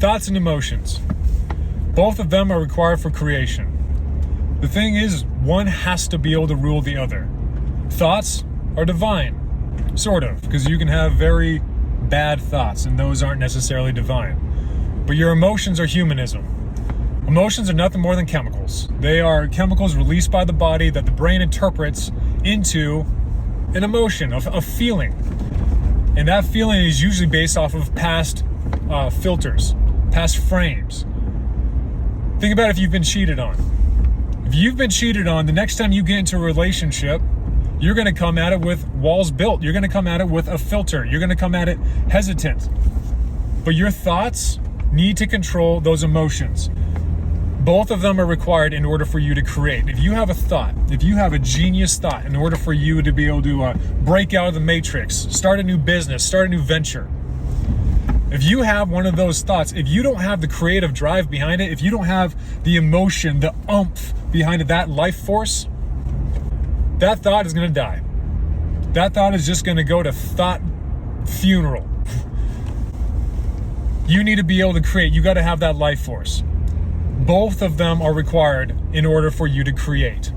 Thoughts and emotions. Both of them are required for creation. The thing is, one has to be able to rule the other. Thoughts are divine, sort of, because you can have very bad thoughts and those aren't necessarily divine. But your emotions are humanism. Emotions are nothing more than chemicals. They are chemicals released by the body that the brain interprets into an emotion, a feeling. And that feeling is usually based off of past filters, past frames. Think about if you've been cheated on. If you've been cheated on, the next time you get into a relationship, you're going to come at it with walls built. You're going to come at it with a filter. You're going to come at it hesitant. But your thoughts need to control those emotions. Both of them are required in order for you to create. If you have a thought, if you have a genius thought, in order for you to be able to break out of the matrix, start a new business, start a new venture, if you have one of those thoughts, if you don't have the creative drive behind it, if you don't have the emotion, the oomph behind it, that life force, that thought is going to die. That thought is just going to go to thought funeral. You need to be able to create. You got to have that life force. Both of them are required in order for you to create,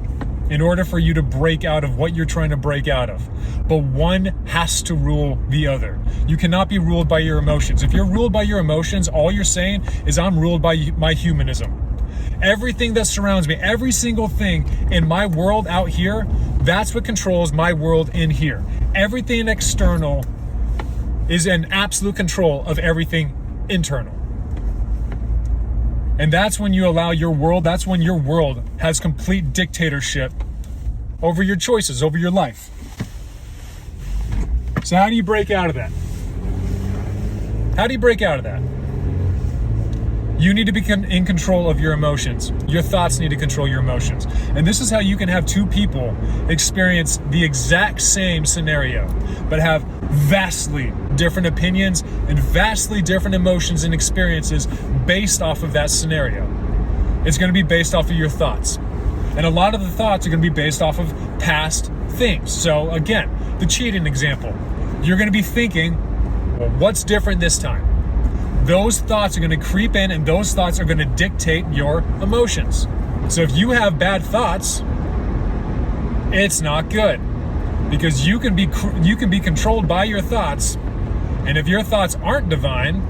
in order for you to break out of what you're trying to break out of. But one has to rule the other. You cannot be ruled by your emotions. If you're ruled by your emotions, all you're saying is, I'm ruled by my humanism. Everything that surrounds me, every single thing in my world out here, that's what controls my world in here. Everything external is in absolute control of everything internal. And that's when you allow your world, that's when your world has complete dictatorship over your choices, over your life. So how do you break out of that? How do you break out of that? You need to be in control of your emotions. Your thoughts need to control your emotions. And this is how you can have two people experience the exact same scenario, but have vastly different opinions and vastly different emotions and experiences based off of that scenario. It's going to be based off of your thoughts. And a lot of the thoughts are going to be based off of past things. So again, the cheating example. You're going to be thinking, well, what's different this time? Those thoughts are going to creep in and those thoughts are going to dictate your emotions. So if you have bad thoughts, it's not good, because you can be controlled by your thoughts. And if your thoughts aren't divine,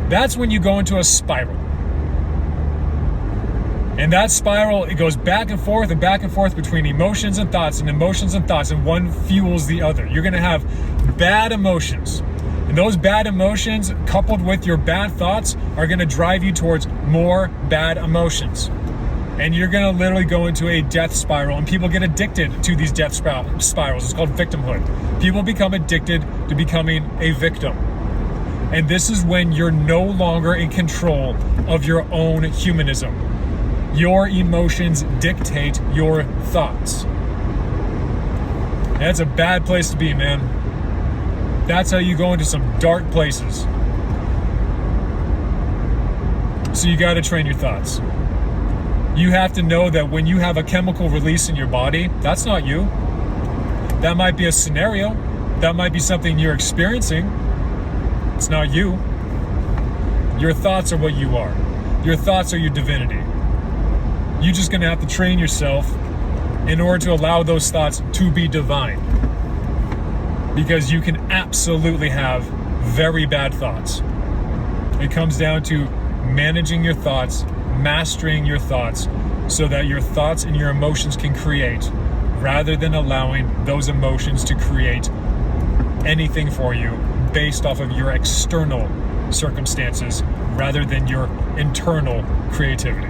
that's when you go into a spiral. And that spiral, it goes back and forth between emotions and thoughts, and one fuels the other. You're going to have bad emotions. And those bad emotions, coupled with your bad thoughts, are going to drive you towards more bad emotions. And you're going to literally go into a death spiral. And people get addicted to these death spirals. It's called victimhood. People become addicted to becoming a victim. And this is when you're no longer in control of your own humanism. Your emotions dictate your thoughts. That's a bad place to be, man. That's how you go into some dark places. So you got to train your thoughts. You have to know that when you have a chemical release in your body, that's not you. That might be a scenario. That might be something you're experiencing. It's not you. Your thoughts are what you are. Your thoughts are your divinity. You're just going to have to train yourself in order to allow those thoughts to be divine. Because you can absolutely have very bad thoughts. It comes down to managing your thoughts, mastering your thoughts, so that your thoughts and your emotions can create, rather than allowing those emotions to create anything for you based off of your external circumstances rather than your internal creativity.